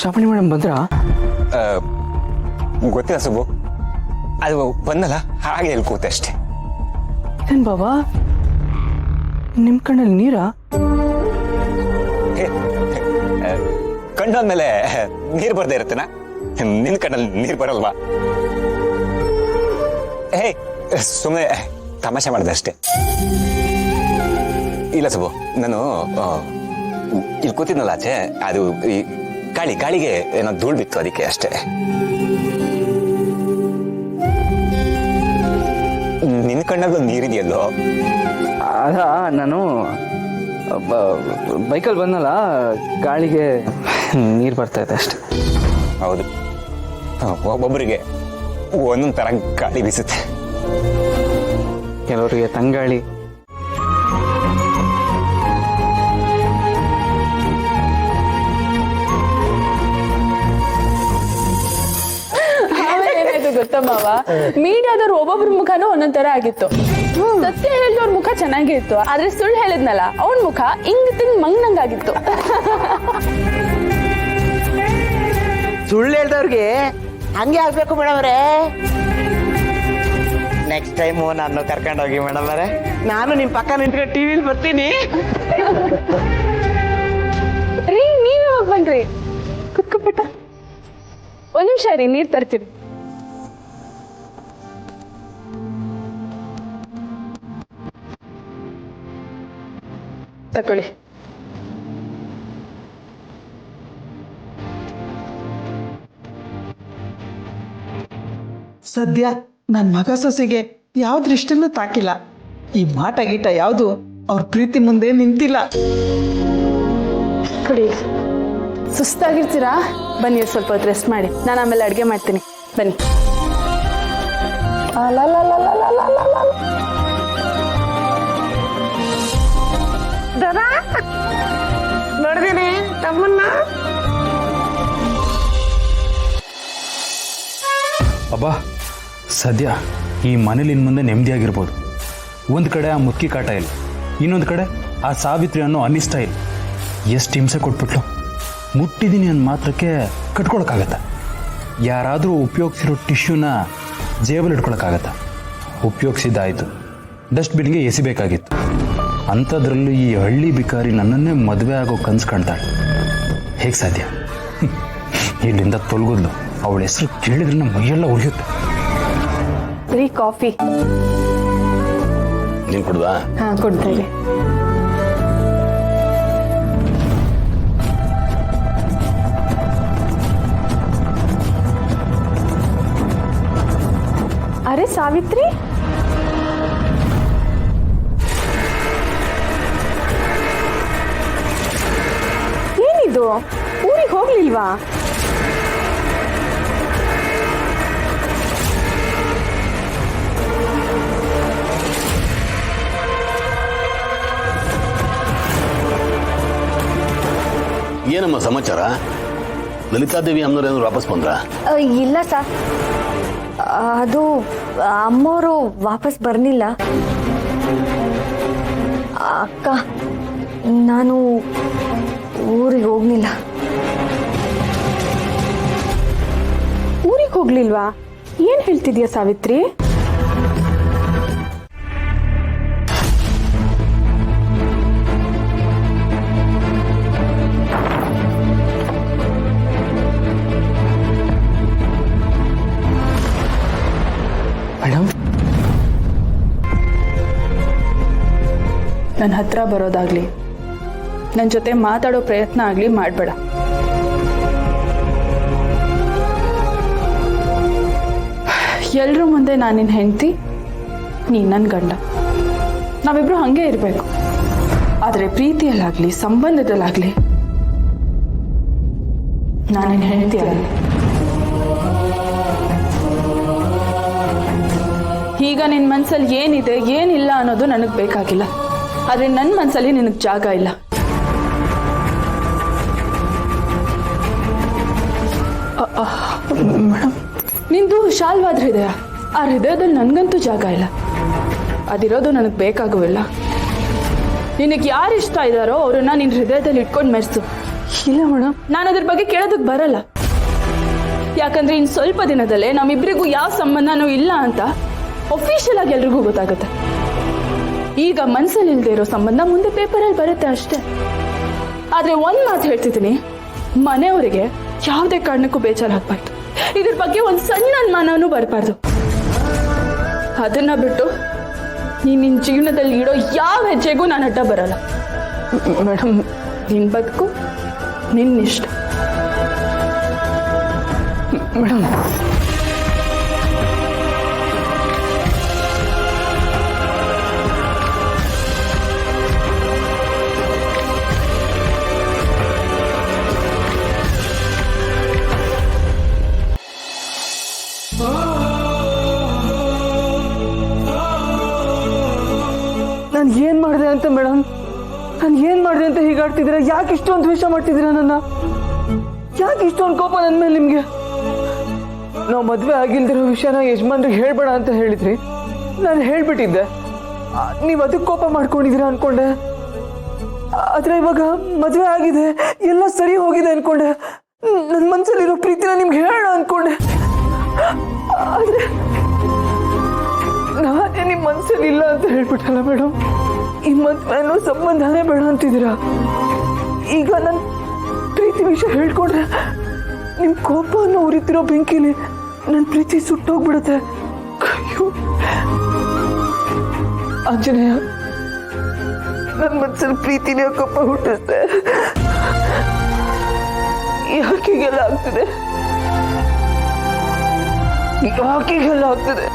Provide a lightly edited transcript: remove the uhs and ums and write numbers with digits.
Shravani madam ಬಂದ್ರಾ? ಗೊತ್ತಿಲ್ಲ ಸುಬ್ಬು, ಅದು ಬಂದಲ್ಲ ಹಾಗೆ ಎಲ್ಲಿ ಕೂತೆ ಅಷ್ಟೇ. ಏನ್ ಬಾಬಾ ನಿಮ್ ಕಣ್ಣಲ್ಲಿ ನೀರಾ? ಕಣ್ಣಾದ್ಮೇಲೆ ನೀರು ಬರ್ದೇ ಇರುತ್ತೇನ? ನಿನ್ ಕಣ್ಣಲ್ಲಿ ನೀರು ಬರಲ್ವಾ? ಹೇ ಸುಮ್ಮನೆ ತಮಾಷೆ ಮಾಡಿದೆ ಅಷ್ಟೇ. ಇಲ್ಲ ಸುಬ್ಬು, ನಾನು ಇಲ್ಲಿ ಕೂತಿದ್ನಲ್ಲ ಆಚೆ, ಅದು ಈ ಗಾಳಿಗೆ ಏನೋ ಧೂಳು ಬಿತ್ತು, ಅದಕ್ಕೆ ಅಷ್ಟೇ. ನಿನ್ನ ಕಣ್ಣಲ್ಲೂ ನೀರಿದೆಯಲ್ಲೋ? ಅದ ನಾನು ಬೈಕಲ್ಲಿ ಬಂದಲ್ಲ, ಗಾಳಿಗೆ ನೀರು ಬರ್ತಾ ಇದೆ ಅಷ್ಟೇ. ಹೌದು, ಒಬ್ಬೊಬ್ಬರಿಗೆ ಒಂದೊಂದು ತರ ಗಾಳಿ ಬೀಸುತ್ತೆ. ಕೆಲವರಿಗೆ ತಂಗಾಳಿ, ಗೊತ್ತಾ ಮಾವ, ಮೀಡಿಯಾದವ್ರು ಒಬ್ಬೊಬ್ರ ಮುಖನೂ ಒಂದೊಂದ್ ತರ ಆಗಿತ್ತು. ಸತ್ಯ ಹೇಳಿದವ್ರ ಮುಖ ಚೆನ್ನಾಗೇ ಇತ್ತು, ಆದ್ರೆ ಸುಳ್ಳು ಹೇಳಿದ್ನಲ್ಲ ಅವನ್ ಮುಖ ಹಿಂಗ್ ತಿಂಗ್ ಮಂಗ್ನಂಗಾಗಿತ್ತು. ಸುಳ್ಳು ಹೇಳ್ದವ್ರಿಗೆ ಹಂಗೆ ಆಗ್ಬೇಕು ಮೇಡಮ್ ಅವರೇ. ನೆಕ್ಸ್ಟ್ ಟೈಮ್ ನಾನು ಕರ್ಕೊಂಡೋಗಿ ಮೇಡಮ್ ಅವರೇ, ನಾನು ನಿಮ್ ಪಕ್ಕ ನಿಂತ್ಕೊಂಡು ಟಿವಿಲಿ ಬರ್ತೀನಿ. ರೀ ನೀವ್ ಯಾವಾಗ ಬನ್ರಿ? ಕುತ್ಕೊಬಿಟ್ಟ ಒಂದ್ ನಿಮಿಷ ರೀ, ನೀರ್ ತರ್ತೀನಿ. ತಕೊಳ್ಳಿ. ಸದ್ಯ ನನ್ನ ಮಗ ಸೊಸೆಗೆ ಯಾವ ದೃಷ್ಟಿನೂ ತಾಕಿಲ್ಲ. ಈ ಮಾಟ ಗೀಟ ಯಾವುದು ಅವ್ರ ಪ್ರೀತಿ ಮುಂದೆ ನಿಂತಿಲ್ಲ. ಕೊಡಿ. ಸುಸ್ತಾಗಿರ್ತೀರಾ? ಬನ್ನಿ ಸ್ವಲ್ಪ ಹೊತ್ತು ರೆಸ್ಟ್ ಮಾಡಿ, ನಾನು ಆಮೇಲೆ ಅಡುಗೆ ಮಾಡ್ತೀನಿ. ಬನ್ನಿ. ನೋಡ್ದೇನೆ ತಮ್ಮನ್ನ. ಅಬ್ಬಾ, ಸದ್ಯ ಈ ಮನೇಲಿ ಇನ್ನು ಮುಂದೆ ನೆಮ್ಮದಿಯಾಗಿರ್ಬೋದು. ಒಂದು ಕಡೆ ಆ ಮುಕ್ಕಿ ಕಾಟ ಇಲ್ಲ, ಇನ್ನೊಂದು ಕಡೆ ಆ ಸಾವಿತ್ರಿ ಅನ್ನೋ ಅನಿಷ್ಟ ಇಲ್ಲ. ಎಷ್ಟು ಹಿಂಸೆ ಕೊಟ್ಬಿಟ್ಲು. ಮುಟ್ಟಿದ್ದೀನಿ ಅನ್ನೋ ಮಾತ್ರಕ್ಕೆ ಕಟ್ಕೊಳಕ್ಕಾಗತ್ತ? ಯಾರಾದರೂ ಉಪಯೋಗಿಸಿರೋ ಟಿಶ್ಯೂನ ಜೇಬಲ್ಲಿ ಇಟ್ಕೊಳಕ್ಕಾಗತ್ತ? ಉಪಯೋಗಿಸಿದ್ದಾಯಿತು, ಡಸ್ಟ್ಬಿನ್ಗೆ ಎಸಿಬೇಕಾಗಿತ್ತು. ಅಂಥದ್ರಲ್ಲೂ ಈ ಹಳ್ಳಿ ಬಿಕಾರಿ ನನ್ನನ್ನೇ ಮದುವೆ ಆಗೋ ಕನ್ಸು ಕಾಣ್ತಾಳೆ. ಹೇಗೆ ಸಾಧ್ಯ? ಇಲ್ಲಿಂದ ತೊಲಗೋದ್ಲು. ಅವಳ ಹೆಸರು ಕೇಳಿದ್ರೆ ನಮ್ಮ ಮೈಯೆಲ್ಲ ಉಳಿಯುತ್ತೆ. ರೀ ಕಾಫಿ. ನೀನು ಕುಡ್ದಾ? ಹಾ ಕೊಡ್ತಾ ಇರಿ. ಅರೆ ಸಾವಿತ್ರಿ, ಏನಿದು? ಊರಿಗೆ ಹೋಗ್ಲಿಲ್ವಾ? ಏನಮ್ಮ ಸಮಾಚಾರ? ಲಲಿತಾದೇವಿ ಅಮ್ಮನವ್ರು ಏನಾದ್ರು ವಾಪಸ್ ಬಂದ್ರ? ಇಲ್ಲ ಸರ್, ಅದು ಅಮ್ಮವರು ವಾಪಸ್ ಬರ್ಲಿಲ್ಲ. ಅಕ್ಕ, ನಾನು ಊರಿಗೆ ಹೋಗ್ಲಿಲ್ಲ. ಊರಿಗೆ ಹೋಗ್ಲಿಲ್ವಾ? ಏನ್ ಹೇಳ್ತಿದ್ಯಾ ಸಾವಿತ್ರಿ? ಮೇಡಮ್, ನನ್ನ ಹತ್ರ ಬರೋದಾಗ್ಲಿ, ನನ್ನ ಜೊತೆ ಮಾತಾಡೋ ಪ್ರಯತ್ನ ಆಗ್ಲಿ ಮಾಡಬೇಡ. ಎಲ್ರ ಮುಂದೆ ನಾನು ನಿನ್ನ ಹೆಂಡತಿ, ನೀನು ನನ್ನ ಗಂಡ. ನಾವಿಬ್ರು ಹಂಗೆ ಇರಬೇಕು. ಆದರೆ ಪ್ರೀತಿಯಲ್ಲಾಗ್ಲಿ ಸಂಬಂಧದಲ್ಲಾಗ್ಲಿ ನಾನು ನಿನ್ನ ಹೆಂಡತಿ ಅಲ್ಲ. ಈಗ ನಿನ್ನ ಮನಸ್ಸಲ್ಲಿ ಏನಿದೆ ಏನಿಲ್ಲ ಅನ್ನೋದು ನನಗೆ ಬೇಕಾಗಿಲ್ಲ. ಆದರೆ ನನ್ನ ಮನಸ್ಸಲ್ಲಿ ನಿನಗೆ ಜಾಗ ಇಲ್ಲ. ಮೇಡಮ್, ನಿಂದು ಶಾಲ್ವಾದ ಹೃದಯ. ಆ ಹೃದಯದಲ್ಲಿ ನನಗಂತೂ ಜಾಗ ಇಲ್ಲ. ಅದಿರೋದು ನನಗೆ ಬೇಕಾಗೂ ಇಲ್ಲ. ನಿನಗೆ ಯಾರು ಇಷ್ಟ ಇದ್ದಾರೋ ಅವರನ್ನ ನಿನ್ನ ಹೃದಯದಲ್ಲಿ ಇಟ್ಕೊಂಡು ಮೆರೆಸು. ಇಲ್ಲ ಮೇಡಮ್, ನಾನು ಅದ್ರ ಬಗ್ಗೆ ಕೇಳೋದಕ್ಕೆ ಬರಲ್ಲ. ಯಾಕಂದ್ರೆ ಇನ್ನು ಸ್ವಲ್ಪ ದಿನದಲ್ಲೇ ನಮ್ಮಿಬ್ಬರಿಗೂ ಯಾವ ಸಂಬಂಧನೂ ಇಲ್ಲ ಅಂತ ಅಫಿಷಿಯಲ್ ಆಗಿ ಎಲ್ರಿಗೂ ಗೊತ್ತಾಗುತ್ತೆ. ಈಗ ಮನ್ಸಲ್ಲಿ ಇಲ್ದೇ ಇರೋ ಸಂಬಂಧ ಮುಂದೆ ಪೇಪರಲ್ಲಿ ಬರುತ್ತೆ ಅಷ್ಟೇ. ಆದ್ರೆ ಒಂದ್ ಮಾತು ಹೇಳ್ತಿದ್ದೀನಿ, ಮನೆಯವರಿಗೆ ಯಾವುದೇ ಕಾರಣಕ್ಕೂ ಬೇಜಾರಾಗಬಾರ್ದು. ಇದ್ರ ಬಗ್ಗೆ ಒಂದು ಸಣ್ಣ ಅನುಮಾನನೂ ಬರಬಾರ್ದು. ಅದನ್ನ ಬಿಟ್ಟು ನಿನ್ನ ಜೀವನದಲ್ಲಿ ಇಡೋ ಯಾವ ಹೆಜ್ಜೆಗೂ ನಾನು ಅಡ್ಡ ಬರಲ್ಲ. ಮೇಡಮ್, ನಿನ್ ಬದುಕು ನಿನ್ನಿಷ್ಟ. ಮೇಡಮ್, ನಾನು ಏನ್ ಮಾಡಿದೆ ಅಂತ ಮೇಡಮ್, ನಾನು ಏನ್ ಮಾಡಿದೆ ಅಂತ ಹೀಗಾಡ್ತಿದ್ದೀರಾ? ಯಾಕೆ ಇಷ್ಟೊಂದು ದ್ವೇಷ ಮಾಡ್ತಿದ್ದೀರಾ ನನ್ನ? ಯಾಕೆ ಇಷ್ಟೊಂದು ಕೋಪ ನನ್ನ ಮೇಲೆ ನಿಮ್ಗೆ? ನಾವು ಮದ್ವೆ ಆಗಿಲ್ದಿರೋ ವಿಷಯನ ಯಜಮಾನ್ರಿಗೆ ಹೇಳ್ಬೇಡ ಅಂತ ಹೇಳಿದ್ರಿ, ನಾನು ಹೇಳ್ಬಿಟ್ಟಿದ್ದೆ. ನೀವು ಅದಕ್ಕೆ ಕೋಪ ಮಾಡ್ಕೊಂಡಿದ್ದೀರಾ ಅನ್ಕೊಂಡೆ. ಆದ್ರೆ ಇವಾಗ ಮದ್ವೆ ಆಗಿದೆ, ಎಲ್ಲ ಸರಿ ಹೋಗಿದೆ ಅನ್ಕೊಂಡೆ. ನನ್ನ ಮನ್ಸಲ್ಲಿರೋ ಪ್ರೀತಿನ ನಿಮ್ಗೆ ಹೇಳೋಣ ಅನ್ಕೊಂಡೆ. ಆದ್ರೆ ನಾನೇ ನಿಮ್ಮ ಮನ್ಸಲ್ಲಿ ಇಲ್ಲ ಅಂತ ಹೇಳ್ಬಿಟ್ಟಲ್ಲ ಮೇಡಮ್. ಈ ಮದ್ವೆ ಅನ್ನೋ ಸಂಬಂಧನೇ ಬೇಡ ಅಂತಿದ್ದೀರಾ. ಈಗ ನನ್ನ ಪ್ರೀತಿ ವಿಷಯ ಹೇಳ್ಕೊಂಡ್ರೆ ನಿಮ್ ಕೋಪ ಅನ್ನೋ ಉರಿತಿರೋ ಬೆಂಕಿಲಿ ನನ್ನ ಪ್ರೀತಿ ಸುಟ್ಟೋಗ್ಬಿಡುತ್ತೆ. ಅಯ್ಯೋ ಆಂಜನೇಯ, ನನ್ನ ಮನ್ಸಲ್ಲಿ ಪ್ರೀತಿನ ಕೋಪ ಹುಟ್ಟಿಸ್ದೆ. ಯಾಕೀಗೆಲ್ಲ ಆಗ್ತಿದೆ? ಯಾಕೀಗೆಲ್ಲ ಆಗ್ತಿದೆ?